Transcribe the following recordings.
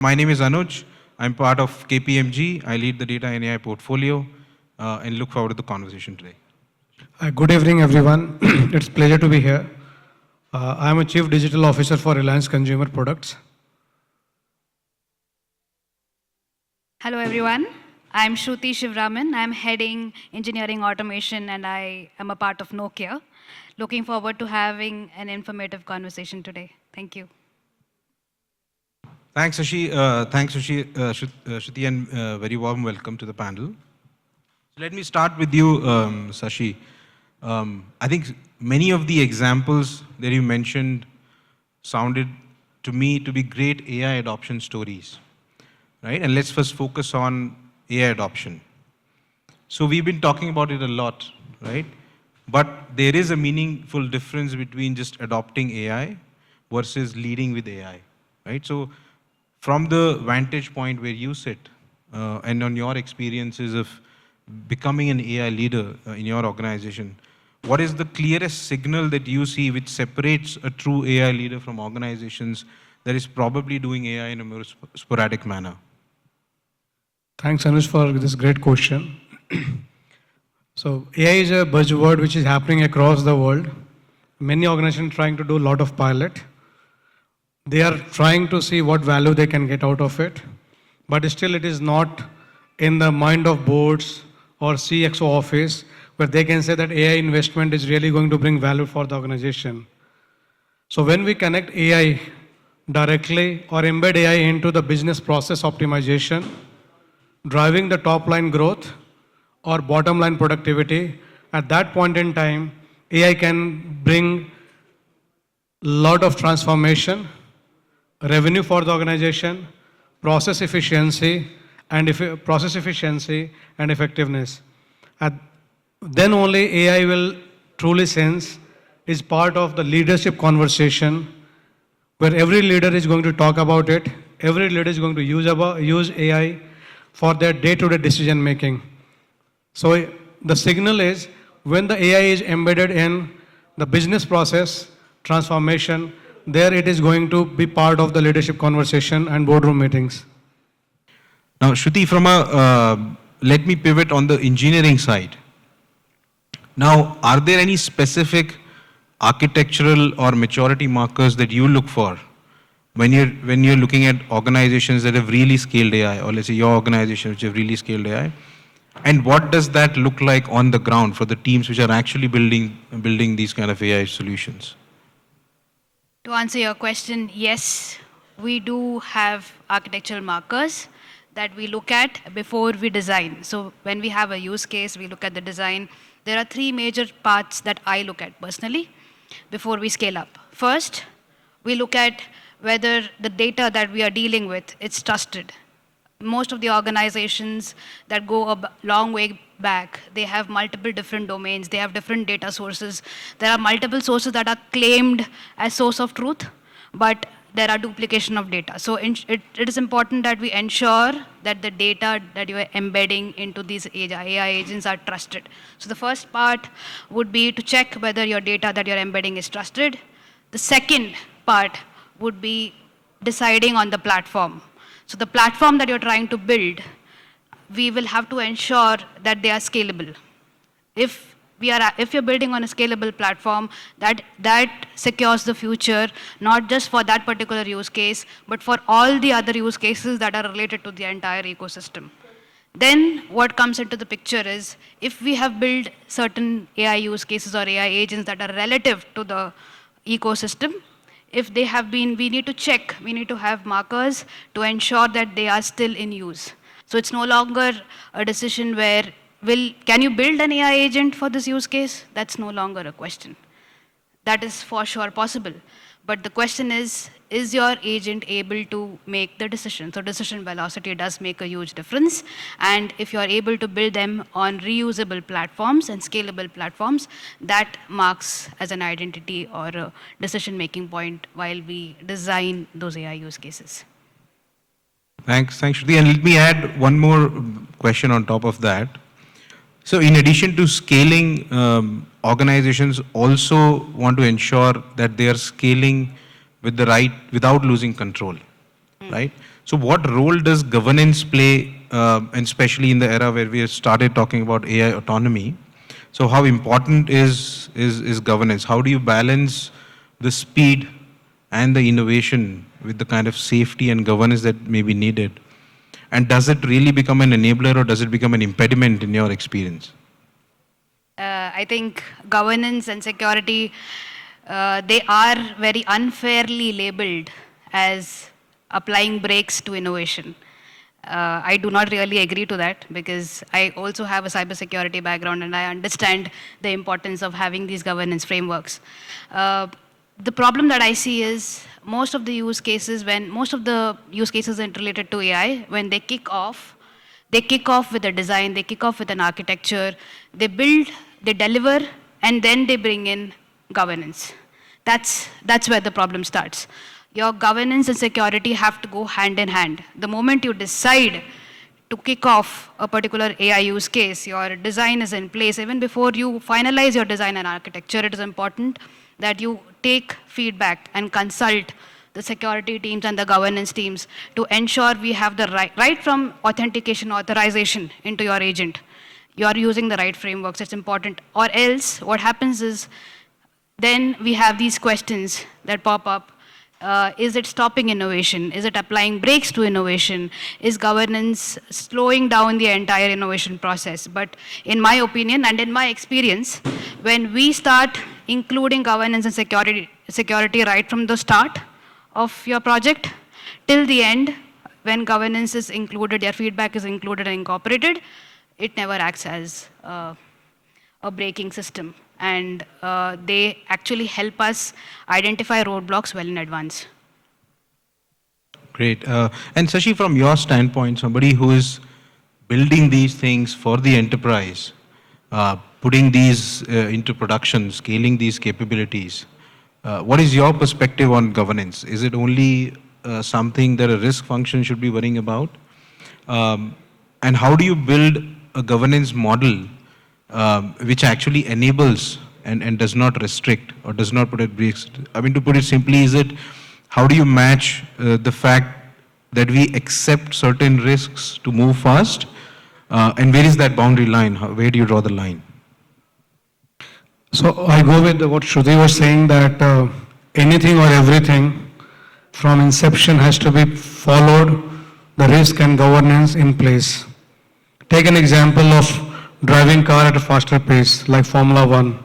My name is Anuj. I'm part of KPMG. I lead the data and AI portfolio and look forward to the conversation today. Good evening, everyone. It's a pleasure to be here. I'm a Chief Digital Officer for Reliance Consumer Products. Hello, everyone. I'm Sruti Sivaraman. I'm heading engineering automation and I am a part of Nokia. Looking forward to having an informative conversation today. Thank you. Thanks, Shashi. Shruti, and very warm welcome to the panel. So let me start with you, Shashi. I think many of the examples that you mentioned sounded to me to be great AI adoption stories, right? And let's first focus on AI adoption. So we've been talking about it a lot, right? But there is a meaningful difference between just adopting AI versus leading with AI, right? So from the vantage point where you sit and on your experiences of becoming an AI leader in your organization, what is the clearest signal that you see which separates a true AI leader from organizations that is probably doing AI in a more sporadic manner? Thanks, Anuj, for this great question. So AI is a buzzword which is happening across the world. Many organizations trying to do a lot of pilot. They are trying to see what value they can get out of it, but still it is not in the mind of boards or CXO office where they can say that AI investment is really going to bring value for the organization. So when we connect AI directly or embed AI into the business process optimization, driving the top line growth or bottom line productivity, at that point in time, AI can bring a lot of transformation, revenue for the organization, process efficiency and effectiveness. Then only AI will truly sense is part of the leadership conversation where every leader is going to talk about it. Every leader is going to use AI for their day-to-day decision making. So the signal is when the AI is embedded in the business process transformation, there it is going to be part of the leadership conversation and boardroom meetings. Now, Shruti, let me pivot on the engineering side. Now, are there any specific architectural or maturity markers that you look for when you're looking at organizations that have really scaled AI, or let's say your organization which have really scaled AI? And what does that look like on the ground for the teams which are actually building these kind of AI solutions? To answer your question, yes, we do have architectural markers that we look at before we design. So when we have a use case, we look at the design. There are three major parts that I look at personally before we scale up. First, we look at whether the data that we are dealing with is trusted. Most of the organizations that go a long way back, they have multiple different domains, they have different data sources. There are multiple sources that are claimed as source of truth, but there are duplication of data. So it is important that we ensure that the data that you are embedding into these AI agents are trusted. So the first part would be to check whether your data that you're embedding is trusted. The second part would be deciding on the platform. So the platform that you're trying to build, we will have to ensure that they are scalable. If you're building on a scalable platform, that secures the future, not just for that particular use case, but for all the other use cases that are related to the entire ecosystem. Then what comes into the picture is, if we have built certain AI use cases or AI agents that are relative to the ecosystem, if they have been, we need to check, we need to have markers to ensure that they are still in use. So it's no longer a decision where, can you build an AI agent for this use case? That's no longer a question. That is for sure possible. But the question is your agent able to make the decision? So decision velocity does make a huge difference. And if you're able to build them on reusable platforms and scalable platforms, that marks as an identity or a decision-making point while we design those AI use cases. Thanks, Shruti. And let me add one more question on top of that. So in addition to scaling, organizations also want to ensure that they are scaling with without losing control, right? So what role does governance play, and especially in the era where we have started talking about AI autonomy? So how important is governance? How do you balance the speed and the innovation with the kind of safety and governance that may be needed? And does it really become an enabler or does it become an impediment in your experience? I think governance and security, they are very unfairly labeled as applying brakes to innovation. I do not really agree to that because I also have a cybersecurity background and I understand the importance of having these governance frameworks. The problem that I see is most of the use cases related to AI, when they kick off with a design, they kick off with an architecture, they build, they deliver, and then they bring in governance. That's where the problem starts. Your governance and security have to go hand in hand. The moment you decide to kick off a particular AI use case, your design is in place. Even before you finalize your design and architecture, it is important that you take feedback and consult the security teams and the governance teams to ensure we have the right from authentication, authorization into your agent. You are using the right frameworks, it's important. Or else, what happens is, then we have these questions that pop up. Is it stopping innovation? Is it applying brakes to innovation? Is governance slowing down the entire innovation process? But in my opinion and in my experience, when we start including governance and security right from the start of your project till the end, when governance is included, your feedback is included and incorporated, it never acts as a braking system. And they actually help us identify roadblocks well in advance. Great. And Shashi, from your standpoint, somebody who is building these things for the enterprise, putting these into production, scaling these capabilities, what is your perspective on governance? Is it only something that a risk function should be worrying about? And how do you build a governance model which actually enables and does not restrict or does not put at brakes? I mean, to put it simply, is it how do you match the fact that we accept certain risks to move fast? And where is that boundary line? Where do you draw the line? So I go with what Shruti was saying, that anything or everything from inception has to be followed, the risk and governance in place. Take an example of driving car at a faster pace, like Formula One.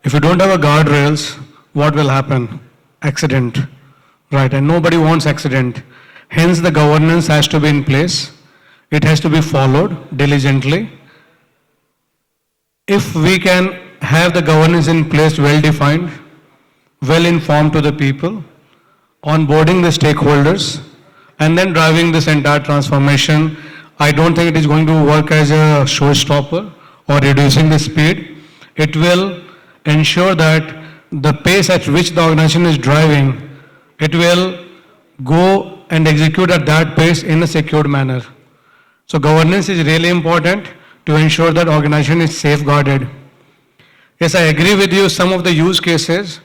If you don't have a guardrails, what will happen? Accident, right? And nobody wants accident. Hence, the governance has to be in place. It has to be followed diligently. If we can have the governance in place, well defined, well informed to the people, onboarding the stakeholders, and then driving this entire transformation, I don't think it is going to work as a showstopper or reducing the speed. It will ensure that the pace at which the organization is driving, it will go and execute at that pace in a secured manner. So governance is really important to ensure that organization is safeguarded. Yes, I agree with you, some of the use cases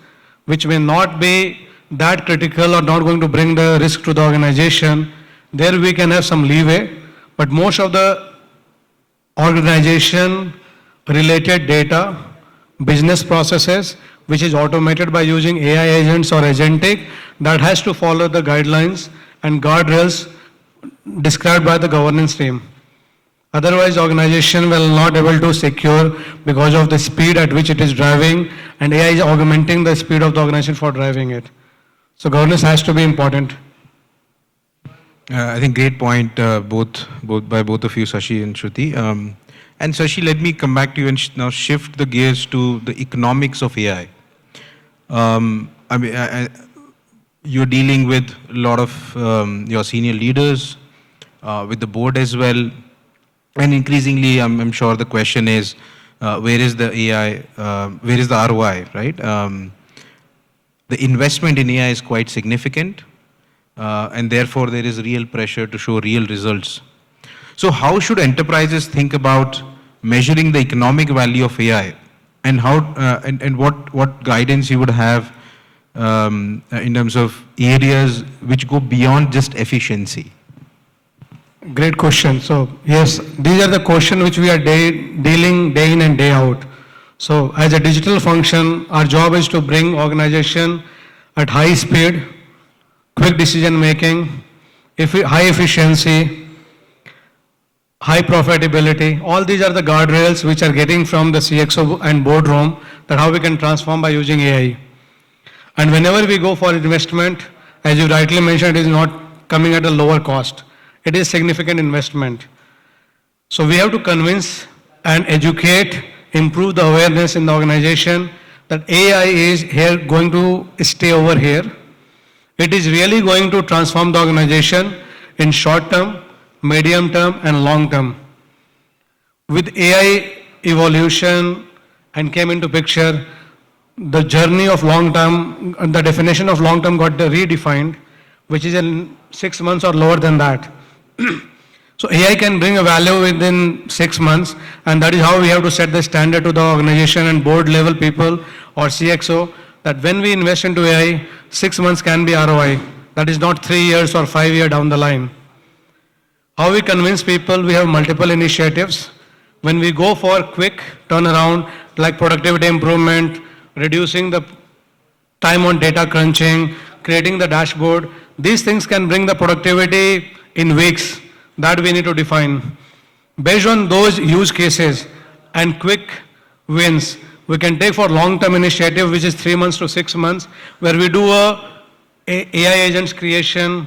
which may not be that critical or not going to bring the risk to the organization, there we can have some leeway. But most of the organization-related data, business processes, which is automated by using AI agents or agentic, that has to follow the guidelines and guardrails described by the governance team. Otherwise, organization will not able to secure because of the speed at which it is driving, and AI is augmenting the speed of the organization for driving it. So governance has to be important. I think great point, both by both of you, Shashi and Shruti. And Shashi, let me come back to you and now shift the gears to the economics of AI. I mean, you're dealing with a lot of your senior leaders, with the board as well, and increasingly, I'm sure the question is, where is the AI, where is the ROI, right? The investment in AI is quite significant. And therefore there is real pressure to show real results. So how should enterprises think about measuring the economic value of AI, and how and what guidance you would have in terms of areas which go beyond just efficiency? Great question. So yes, these are the questions which we are dealing day in and day out. So as a digital function, our job is to bring organization at high speed, quick decision making, high efficiency, high profitability. All these are the guardrails which are getting from the CXO and boardroom that how we can transform by using AI. And whenever we go for investment, as you rightly mentioned, it is not coming at a lower cost. It is significant investment. So we have to convince and educate, improve the awareness in the organization that AI is here going to stay over here. It is really going to transform the organization in short term, medium term, and long term. With AI evolution and came into picture, the journey of long term, the definition of long term got redefined, which is in 6 months or lower than that. So AI can bring a value within 6 months, and that is how we have to set the standard to the organization and board level people or CXO that when we invest into AI, 6 months can be ROI. That is not 3 years or 5 years down the line. How we convince people, we have multiple initiatives. When we go for quick turnaround, like productivity improvement, reducing the time on data crunching, creating the dashboard, these things can bring the productivity in weeks. That we need to define. Based on those use cases and quick wins, we can take for long-term initiative, which is 3 months to 6 months, where we do a AI agents creation,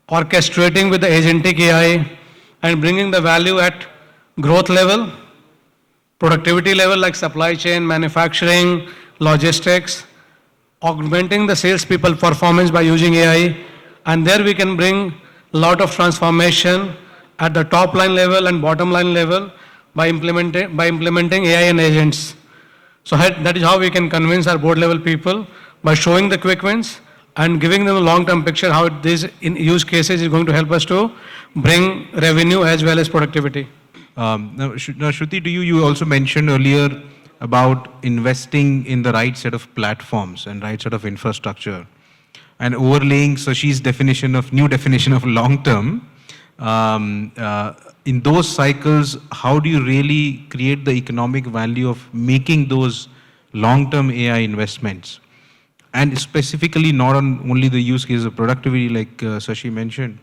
orchestrating with the agentic AI, and bringing the value at growth level, productivity level like supply chain, manufacturing, logistics, augmenting the salespeople performance by using AI, and there we can bring a lot of transformation at the top line level and bottom line level by implementing AI and agents. So that is how we can convince our board level people by showing the quick wins and giving them a long-term picture how these use cases is going to help us to bring revenue as well as productivity. Now, Shruti, you also mentioned earlier about investing in the right set of platforms and right set of infrastructure and overlaying Sashi's new definition of long term. In those cycles, how do you really create the economic value of making those long-term AI investments? And specifically not on only the use case of productivity like Sashi mentioned,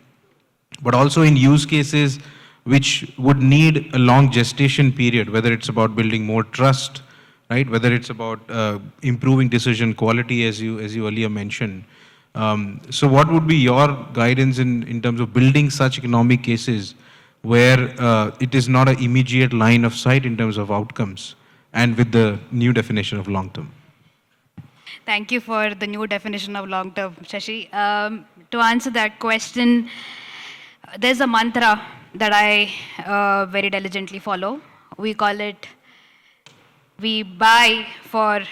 but also in use cases which would need a long gestation period, whether it's about building more trust, right? Whether it's about improving decision quality as you earlier mentioned. So what would be your guidance in terms of building such economic cases where it is not an immediate line of sight in terms of outcomes and with the new definition of long term? Thank you for the new definition of long term, Shashi. To answer that question, there's a mantra that I very diligently follow. We call it, we buy for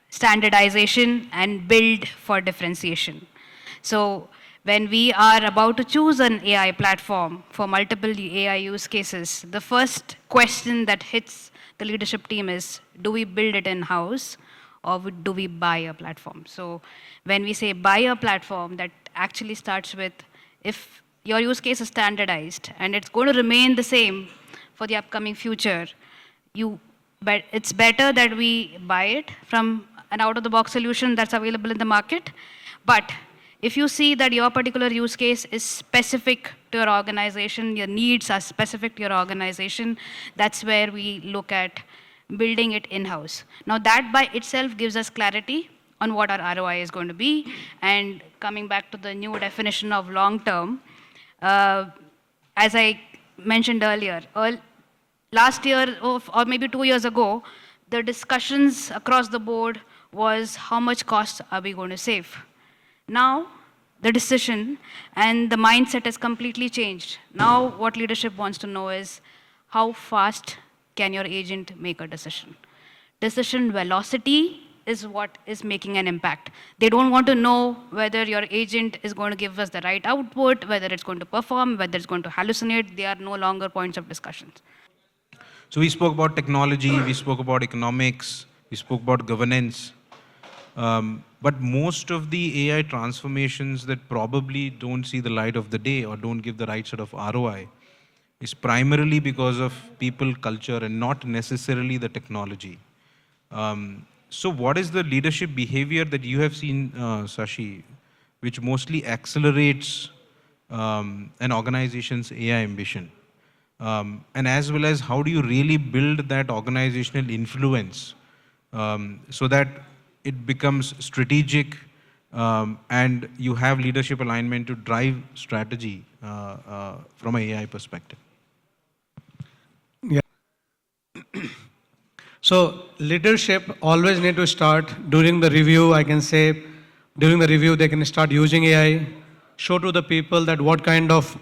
standardization and build for differentiation. So when we are about to choose an AI platform for multiple AI use cases, the first question that hits the leadership team is, do we build it in-house or do we buy a platform? So when we say buy a platform, that actually starts with, if your use case is standardized and it's going to remain the same for the upcoming future, but it's better that we buy it from an out-of-the-box solution that's available in the market. But if you see that your particular use case is specific to your organization, your needs are specific to your organization, that's where we look at building it in-house. Now that by itself gives us clarity on what our ROI is going to be. And coming back to the new definition of long-term, as I mentioned earlier, last year or maybe 2 years ago, the discussions across the board was how much cost are we going to save. Now, the decision and the mindset has completely changed. Now, what leadership wants to know is how fast can your agent make a decision. Decision velocity is what is making an impact. They don't want to know whether your agent is going to give us the right output, whether it's going to perform, whether it's going to hallucinate. They are no longer points of discussion. So we spoke about technology, we spoke about economics, we spoke about governance. But most of the AI transformations that probably don't see the light of the day or don't give the right sort of ROI is primarily because of people, culture, and not necessarily the technology. So what is the leadership behavior that you have seen, Shashi, which mostly accelerates an organization's AI ambition? And as well as how do you really build that organizational influence so that it becomes strategic and you have leadership alignment to drive strategy from an AI perspective? Yeah. So leadership always need to start during the review. I can say during the review they can start using AI, show to the people that what kind of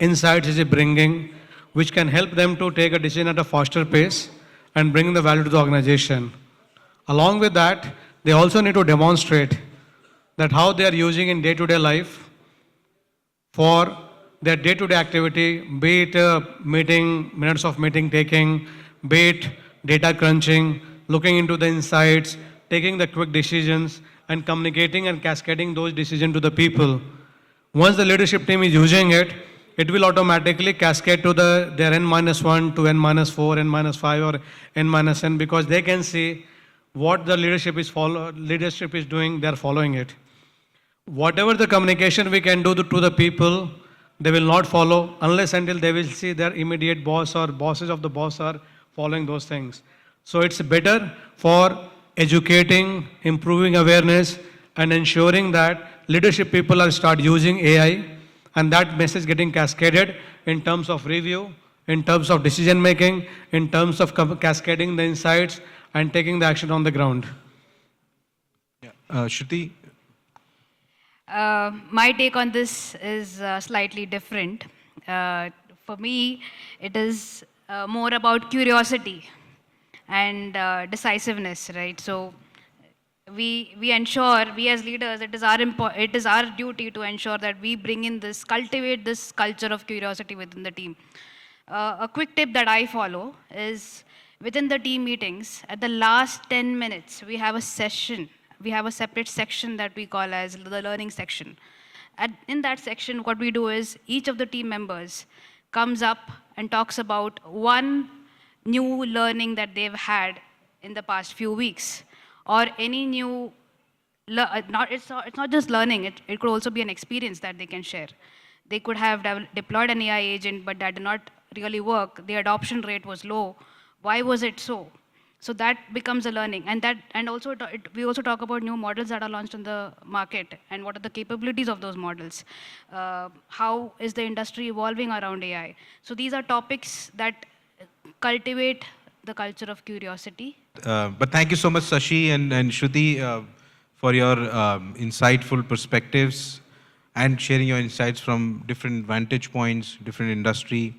insights is it bringing, which can help them to take a decision at a faster pace and bring the value to the organization. Along with that, they also need to demonstrate that how they are using in day-to-day life for their day-to-day activity, be it meeting, minutes of meeting taking, be it data crunching, looking into the insights, taking the quick decisions, and communicating and cascading those decisions to the people. Once the leadership team is using it, it will automatically cascade to their N-1 to N-4, N-5, or N-N because they can see what the leadership is doing, they're following it. Whatever the communication we can do to the people, they will not follow unless until they will see their immediate boss or bosses of the boss are following those things. So it's better for educating, improving awareness, and ensuring that leadership people are start using AI, and that message getting cascaded in terms of review, in terms of decision making, in terms of cascading the insights and taking the action on the ground. Yeah. Shruti? My take on this is slightly different. For me, it is more about curiosity and decisiveness, right? So we ensure, we as leaders, it is our duty to ensure that we bring in this, cultivate this culture of curiosity within the team. A quick tip that I follow is within the team meetings, at the last 10 minutes, we have a session. We have a separate section that we call as the learning section. In that section, what we do is each of the team members comes up and talks about one new learning that they've had in the past few weeks, or any new, it's not just learning, it could also be an experience that they can share. They could have deployed an AI agent, but that did not really work. The adoption rate was low. Why was it so? So that becomes a learning. And also we also talk about new models that are launched in the market and what are the capabilities of those models. How is the industry evolving around AI? So these are topics that cultivate the culture of curiosity. But thank you so much, Shashi and Shruti, for your insightful perspectives and sharing your insights from different vantage points, different industry.